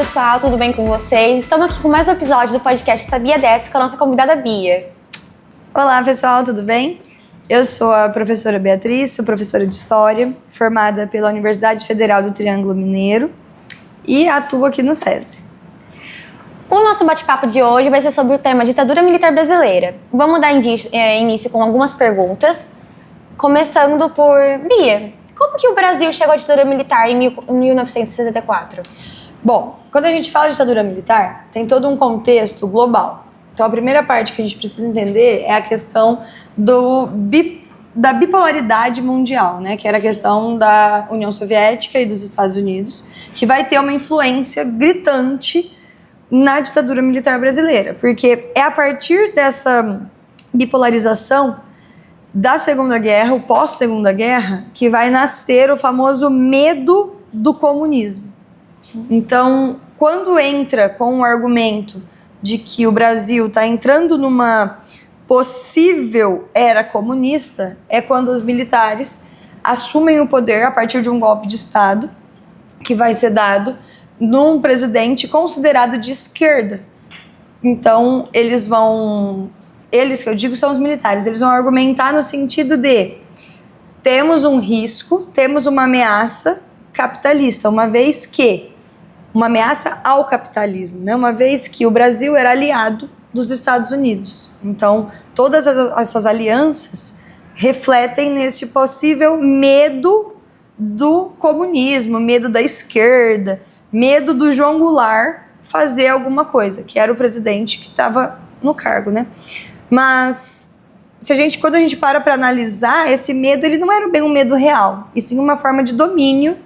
pessoal, tudo bem com vocês? Estamos aqui com mais um episódio do podcast Sabia Dessa com a nossa convidada Bia. Olá pessoal, tudo bem? Eu sou a professora Beatriz, sou professora de História, formada pela Universidade Federal do Triângulo Mineiro e atuo aqui no SESI. O nosso bate-papo de hoje vai ser sobre o tema ditadura militar brasileira. Vamos dar início com algumas perguntas, começando por Bia. Como que o Brasil chegou à ditadura militar em 1964? Bom, quando a gente fala de ditadura militar, tem todo um contexto global. Então, a primeira parte que a gente precisa entender é a questão da bipolaridade mundial, né? Que era a questão da União Soviética e dos Estados Unidos, que vai ter uma influência gritante na ditadura militar brasileira. Porque é a partir dessa bipolarização da Segunda Guerra, o pós-Segunda Guerra, que vai nascer o famoso medo do comunismo. Então, quando entra com o argumento de que o Brasil está entrando numa possível era comunista, é quando os militares assumem o poder a partir de um golpe de Estado que vai ser dado num presidente considerado de esquerda. Então, eles que eu digo são os militares, eles vão argumentar no sentido de temos um risco, temos uma ameaça capitalista, uma ameaça ao capitalismo, né? Uma vez que o Brasil era aliado dos Estados Unidos. Então, todas essas alianças refletem nesse possível medo do comunismo, medo da esquerda, medo do João Goulart fazer alguma coisa, que era o presidente que estava no cargo, né? Mas quando a gente para analisar, esse medo ele não era bem um medo real, e sim uma forma de domínio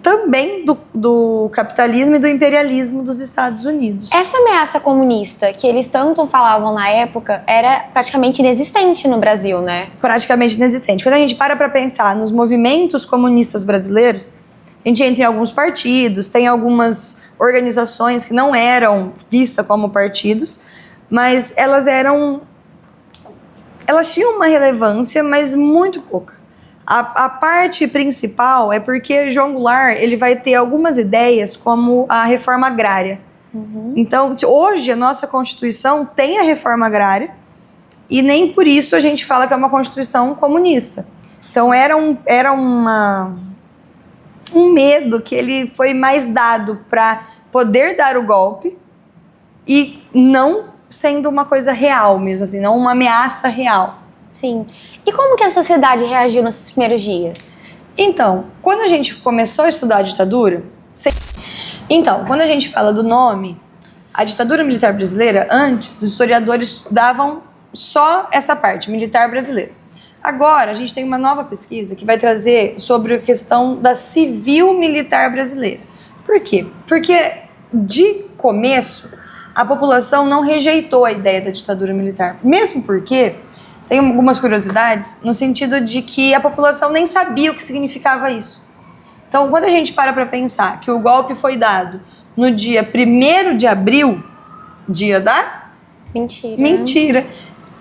também do capitalismo e do imperialismo dos Estados Unidos. Essa ameaça comunista que eles tanto falavam na época era praticamente inexistente no Brasil, né? Praticamente inexistente. Quando a gente para pensar nos movimentos comunistas brasileiros, a gente entra em alguns partidos, tem algumas organizações que não eram vistas como partidos, mas elas tinham uma relevância, mas muito pouca. A parte principal é porque João Goulart ele vai ter algumas ideias como a reforma agrária. Então, hoje a nossa Constituição tem a reforma agrária e nem por isso a gente fala que é uma Constituição comunista. Então, era um medo que ele foi mais dado para poder dar o golpe e não sendo uma coisa real mesmo, assim, não uma ameaça real. Sim. E como que a sociedade reagiu nesses primeiros dias? Então, quando a gente começou a estudar a ditadura... quando a gente fala do nome, a ditadura militar brasileira, antes, os historiadores davam só essa parte, militar brasileira. Agora, a gente tem uma nova pesquisa que vai trazer sobre a questão da civil-militar brasileira. Por quê? Porque, de começo, a população não rejeitou a ideia da ditadura militar. Mesmo porque tem algumas curiosidades no sentido de que a população nem sabia o que significava isso. Então, quando a gente para pensar que o golpe foi dado no dia 1º de abril, dia da... Mentira.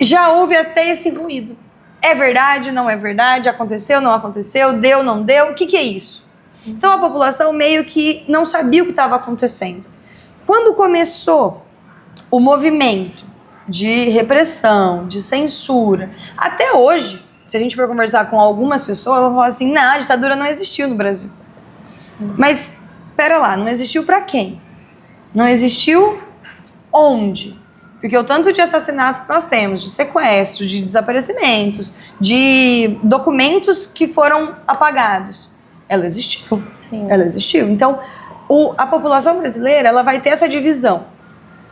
Já houve até esse ruído. É verdade, não é verdade? Aconteceu, não aconteceu? Deu, não deu? O que é isso? Então, a população meio que não sabia o que estava acontecendo. Quando começou o movimento de repressão, de censura, até hoje, se a gente for conversar com algumas pessoas, elas falam assim, não, a ditadura não existiu no Brasil. Sim. Mas, pera lá, não existiu para quem? Não existiu onde? Porque o tanto de assassinatos que nós temos, de sequestros, de desaparecimentos, de documentos que foram apagados, ela existiu. Sim. Ela existiu. Então, a população brasileira ela vai ter essa divisão.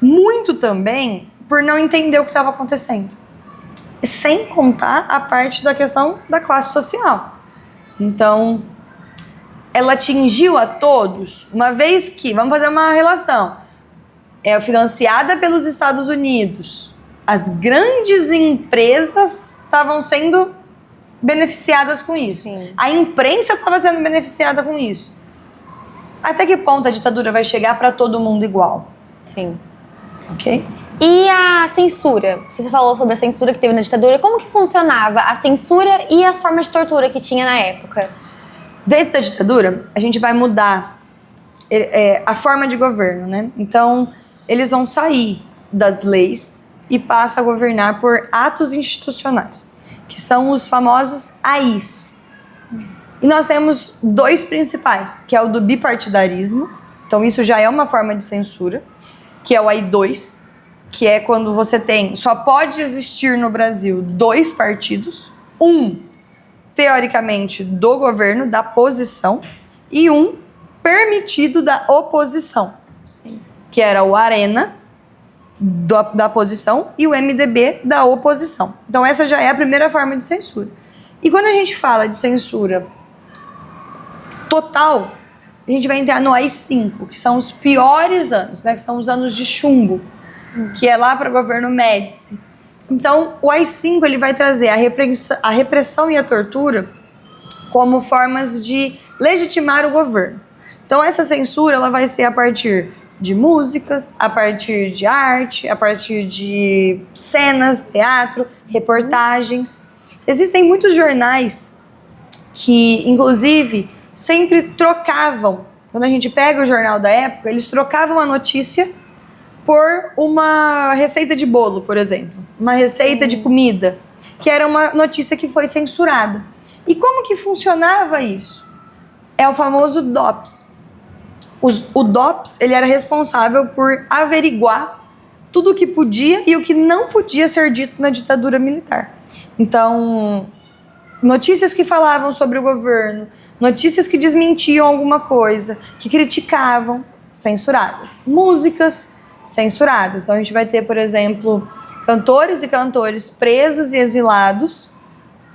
Muito também por não entender o que estava acontecendo. Sem contar a parte da questão da classe social. Então, ela atingiu a todos, uma vez que, vamos fazer uma relação, é financiada pelos Estados Unidos. As grandes empresas estavam sendo beneficiadas com isso. Sim. A imprensa estava sendo beneficiada com isso. Até que ponto a ditadura vai chegar para todo mundo igual? Sim. Ok? E a censura? Você falou sobre a censura que teve na ditadura. Como que funcionava a censura e as formas de tortura que tinha na época? Desde a ditadura, a gente vai mudar a forma de governo, né? Então, eles vão sair das leis e passam a governar por atos institucionais, que são os famosos AIs. E nós temos dois principais, que é o do bipartidarismo, então isso já é uma forma de censura, que é o AI2, que é quando você tem, só pode existir no Brasil 2 partidos, um, teoricamente, do governo, da posição, e um permitido da oposição. Sim. Que era o Arena, da posição, e o MDB, da oposição. Então essa já é a primeira forma de censura. E quando a gente fala de censura total, a gente vai entrar no AI-5, que são os piores anos, né? Que são os anos de chumbo, que é lá para o governo Médici. Então, o AI-5 ele vai trazer a repressão e a tortura como formas de legitimar o governo. Então, essa censura ela vai ser a partir de músicas, a partir de arte, a partir de cenas, teatro, reportagens. Existem muitos jornais que, inclusive, sempre trocavam. Quando a gente pega o jornal da época, eles trocavam a notícia por uma receita de bolo, por exemplo. Uma receita de comida, que era uma notícia que foi censurada. E como que funcionava isso? É o famoso DOPS. O DOPS ele era responsável por averiguar tudo o que podia e o que não podia ser dito na ditadura militar. Então, notícias que falavam sobre o governo, notícias que desmentiam alguma coisa, que criticavam, censuradas. Músicas, censuradas. Então, a gente vai ter, por exemplo, cantores e cantores presos e exilados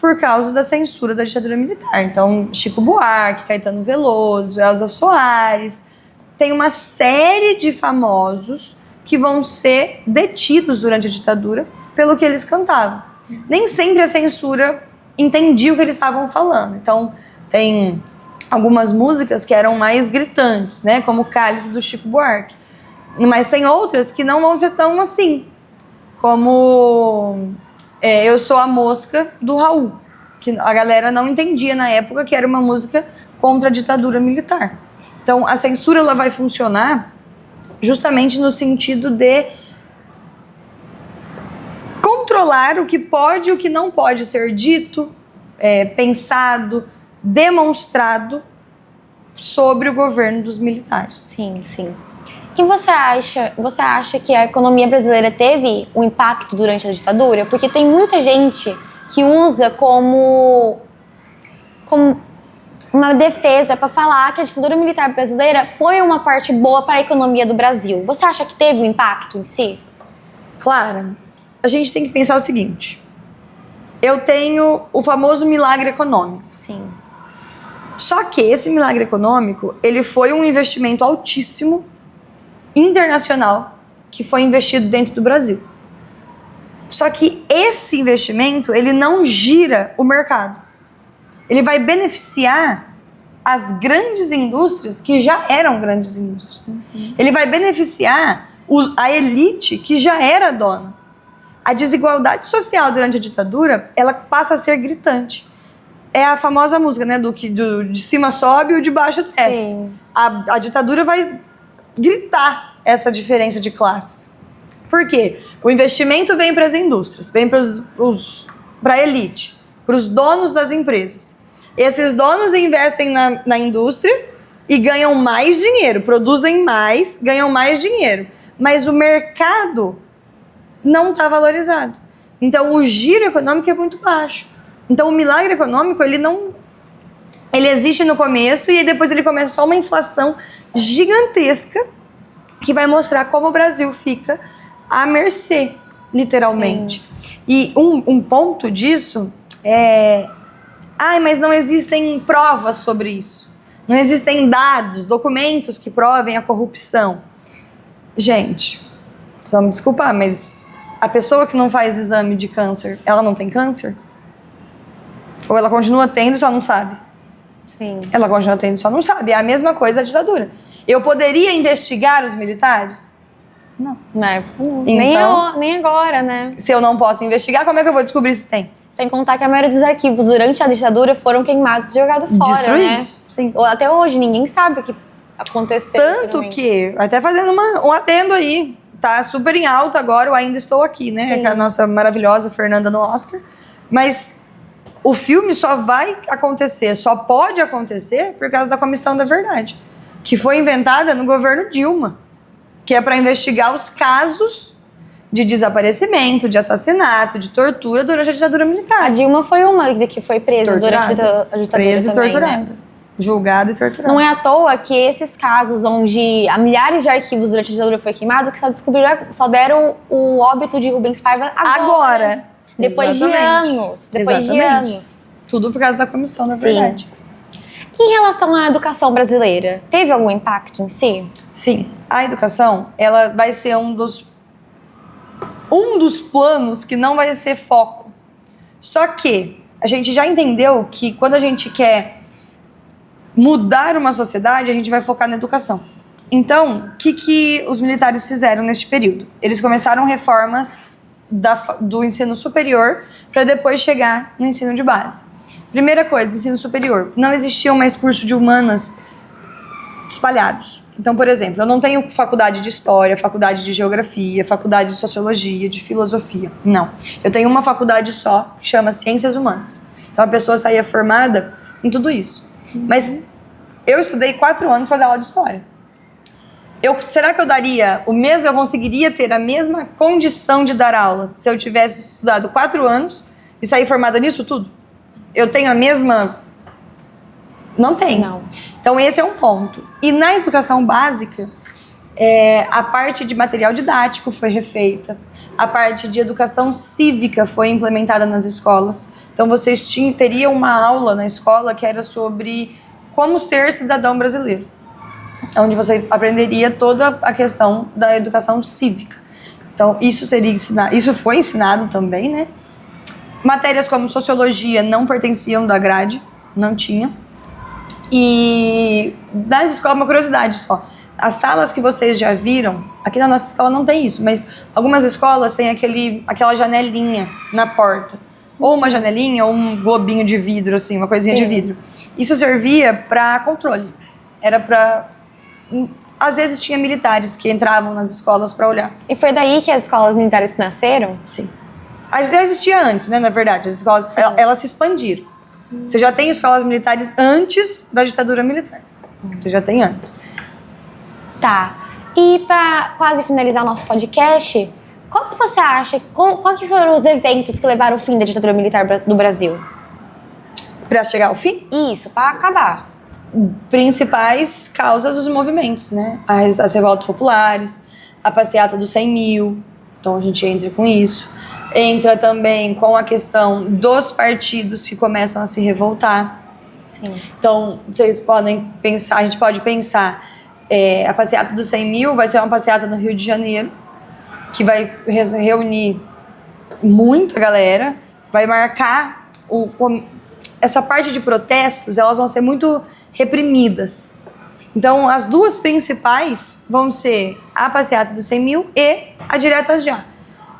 por causa da censura da ditadura militar. Então, Chico Buarque, Caetano Veloso, Elza Soares. Tem uma série de famosos que vão ser detidos durante a ditadura pelo que eles cantavam. Nem sempre a censura entendia o que eles estavam falando. Então, tem algumas músicas que eram mais gritantes, né? Como o Cálice do Chico Buarque. Mas tem outras que não vão ser tão assim. Como Eu Sou a Mosca, do Raul. Que a galera não entendia na época que era uma música contra a ditadura militar. Então, a censura ela vai funcionar justamente no sentido de controlar o que pode e o que não pode ser dito, pensado, demonstrado sobre o governo dos militares. Sim, sim. E você acha que a economia brasileira teve um impacto durante a ditadura? Porque tem muita gente que usa como uma defesa para falar que a ditadura militar brasileira foi uma parte boa para a economia do Brasil. Você acha que teve um impacto em si? Clara, a gente tem que pensar o seguinte. Eu tenho o famoso milagre econômico. Sim. Só que esse milagre econômico, ele foi um investimento altíssimo, internacional, que foi investido dentro do Brasil. Só que esse investimento, ele não gira o mercado. Ele vai beneficiar as grandes indústrias que já eram grandes indústrias. Uhum. Ele vai beneficiar a elite que já era dona. A desigualdade social durante a ditadura, ela passa a ser gritante. É a famosa música, né? De cima sobe e o de baixo desce. A ditadura vai gritar essa diferença de classes. Por quê? O investimento vem para as indústrias, vem para a elite, para os donos das empresas. Esses donos investem na indústria e ganham mais dinheiro, produzem mais, ganham mais dinheiro. Mas o mercado não está valorizado. Então, o giro econômico é muito baixo. Então, o milagre econômico, ele existe no começo e depois ele começa só uma inflação gigantesca que vai mostrar como o Brasil fica à mercê, literalmente. Sim. E um ponto disso é... mas não existem provas sobre isso. Não existem dados, documentos que provem a corrupção. Gente, vocês vão me desculpar, mas a pessoa que não faz exame de câncer, ela não tem câncer? Ou ela continua tendo e só não sabe? Sim. Ela continua tendo e só não sabe. É a mesma coisa a ditadura. Eu poderia investigar os militares? Não. Na época não. Então, nem agora, né? Se eu não posso investigar, como é que eu vou descobrir se tem? Sem contar que a maioria dos arquivos durante a ditadura foram queimados e jogados fora, destruídos, né? Sim. Até hoje, ninguém sabe acontecer. Tanto que, até fazendo um adendo aí, tá super em alta agora, eu Ainda Estou Aqui, né? Que é a nossa maravilhosa Fernanda no Oscar. Mas o filme só vai acontecer, só pode acontecer por causa da Comissão da Verdade, que foi inventada no governo Dilma, que é para investigar os casos de desaparecimento, de assassinato, de tortura durante a ditadura militar. A Dilma foi uma que foi presa durante a ditadura presa também, e torturada. né? Julgada e torturada. Não é à toa que esses casos onde há milhares de arquivos durante a ditadura foi queimado, que só deram o óbito de Rubens Paiva agora. Depois de anos. Depois de anos. Tudo por causa da Comissão da Verdade. Em relação à educação brasileira, teve algum impacto em si? Sim. A educação, ela vai ser um dos planos que não vai ser foco. Só que a gente já entendeu que quando a gente quer mudar uma sociedade, a gente vai focar na educação. Então, o que os militares fizeram neste período? Eles começaram reformas do ensino superior para depois chegar no ensino de base. Primeira coisa, ensino superior. Não existiam mais cursos de humanas espalhados. Então, por exemplo, eu não tenho faculdade de História, faculdade de Geografia, faculdade de Sociologia, de Filosofia. Não. Eu tenho uma faculdade só, que chama Ciências Humanas. Então, a pessoa saía formada em tudo isso. Mas eu estudei 4 anos para dar aula de História. Será que eu conseguiria ter a mesma condição de dar aulas se eu tivesse estudado 4 anos e sair formada nisso tudo? Eu tenho a mesma... Não tenho. Não. Então, esse é um ponto. E na educação básica, a parte de material didático foi refeita, a parte de educação cívica foi implementada nas escolas. Então, vocês teriam uma aula na escola que era sobre como ser cidadão brasileiro, onde você aprenderia toda a questão da educação cívica. Então, isso foi ensinado também, né? Matérias como sociologia não pertenciam da grade, não tinha. E nas escolas, uma curiosidade só, as salas que vocês já viram, aqui na nossa escola não tem isso, mas algumas escolas têm aquela janelinha na porta, ou uma janelinha, ou um globinho de vidro, assim, uma coisinha de vidro. Isso servia para controle, era para... Às vezes tinha militares que entravam nas escolas para olhar. E foi daí que as escolas militares nasceram? Sim. Já existia antes, né, na verdade, as escolas, elas se expandiram. Você já tem escolas militares antes da ditadura militar. Você já tem antes. Tá. E para quase finalizar o nosso podcast, qual que você acha, quais foram os eventos que levaram ao fim da ditadura militar do Brasil? Para chegar ao fim? Isso, para acabar. Principais causas dos movimentos, né? As revoltas populares, a passeata dos 100 mil, então a gente entra com isso. Entra também com a questão dos partidos que começam a se revoltar. Sim. Então, vocês podem pensar, a gente pode pensar, a passeata dos 100 mil vai ser uma passeata no Rio de Janeiro, que vai reunir muita galera, vai marcar essa parte de protestos, elas vão ser muito reprimidas. Então, as duas principais vão ser a passeata dos 100 mil e a Diretas Já,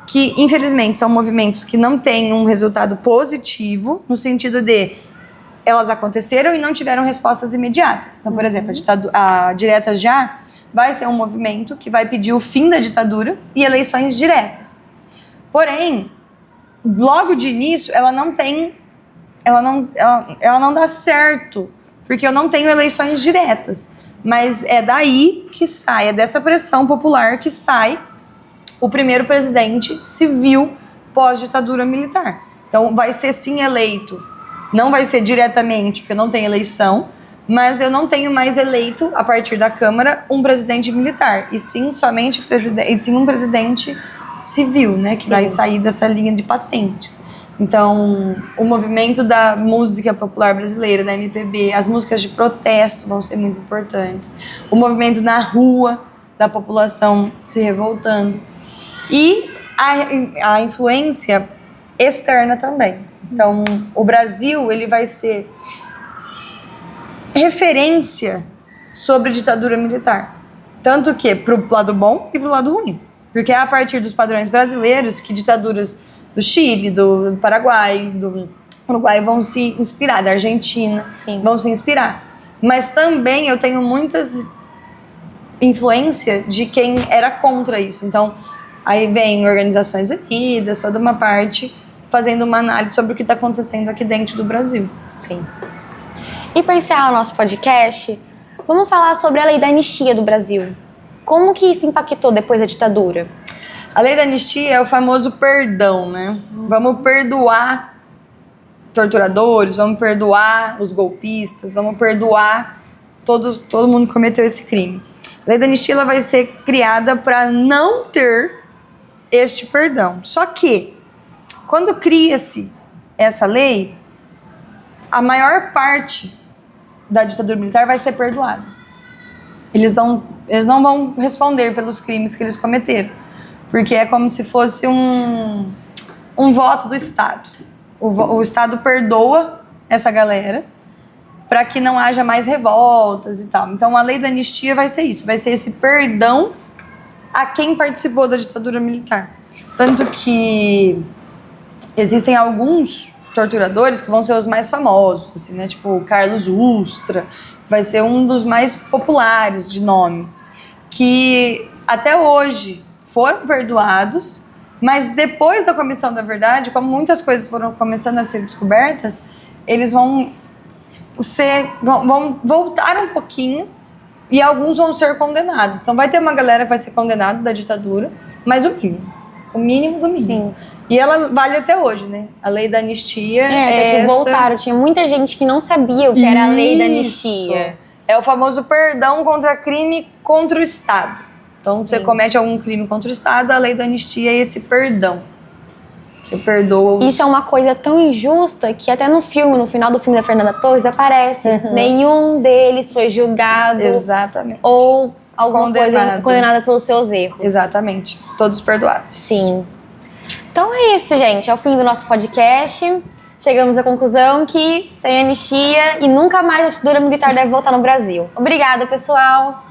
que, infelizmente, são movimentos que não têm um resultado positivo, no sentido de elas aconteceram e não tiveram respostas imediatas. Então, por exemplo, a Diretas Já vai ser um movimento que vai pedir o fim da ditadura e eleições diretas. Porém, logo de início, ela não dá certo, porque eu não tenho eleições diretas. Mas é daí que sai, é dessa pressão popular que sai o primeiro presidente civil pós-ditadura militar. Então, vai ser sim eleito. Não vai ser diretamente, porque não tem eleição, mas eu não tenho mais eleito, a partir da Câmara, um presidente militar, e sim um presidente civil, né, que vai sair dessa linha de patentes. Então, o movimento da música popular brasileira, da MPB, as músicas de protesto vão ser muito importantes. O movimento na rua, da população se revoltando. E a influência externa também. Então, o Brasil, ele vai ser referência sobre a ditadura militar. Tanto que pro lado bom e pro lado ruim. Porque é a partir dos padrões brasileiros que ditaduras do Chile, do Paraguai, do Uruguai vão se inspirar, da Argentina, vão se inspirar. Mas também eu tenho muitas influência de quem era contra isso. Então, aí vem Organizações Unidas, toda uma parte fazendo uma análise sobre o que está acontecendo aqui dentro do Brasil. Sim. E para encerrar o nosso podcast, vamos falar sobre a lei da anistia do Brasil. Como que isso impactou depois da ditadura? A lei da anistia é o famoso perdão, né? Vamos perdoar torturadores, vamos perdoar os golpistas, vamos perdoar todo mundo que cometeu esse crime. A lei da anistia ela vai ser criada para não ter este perdão. Só que, quando cria-se essa lei, a maior parte da ditadura militar vai ser perdoada. Eles não vão responder pelos crimes que eles cometeram, porque é como se fosse um voto do Estado. O Estado perdoa essa galera para que não haja mais revoltas e tal. Então, a lei da anistia vai ser isso, vai ser esse perdão a quem participou da ditadura militar. Tanto que existem alguns torturadores que vão ser os mais famosos, assim, né? Tipo, Carlos Ustra, vai ser um dos mais populares de nome, que até hoje foram perdoados, mas depois da Comissão da Verdade, como muitas coisas foram começando a ser descobertas, eles vão voltar um pouquinho e alguns vão ser condenados. Então vai ter uma galera que vai ser condenada da ditadura, mas o mínimo do mínimo. Sim. E ela vale até hoje, né? A lei da anistia até que voltaram. Tinha muita gente que não sabia o que era a lei da anistia. É o famoso perdão contra crime contra o Estado. Então, você comete algum crime contra o Estado, a lei da anistia é esse perdão. Você perdoa os... Isso é uma coisa tão injusta que até no final do filme da Fernanda Torres, aparece. Nenhum deles foi julgado. Exatamente. Ou alguma coisa condenada pelos seus erros. Exatamente. Todos perdoados. Sim. Então é isso, gente. É o fim do nosso podcast. Chegamos à conclusão que sem anistia e nunca mais a ditadura militar deve voltar no Brasil. Obrigada, pessoal!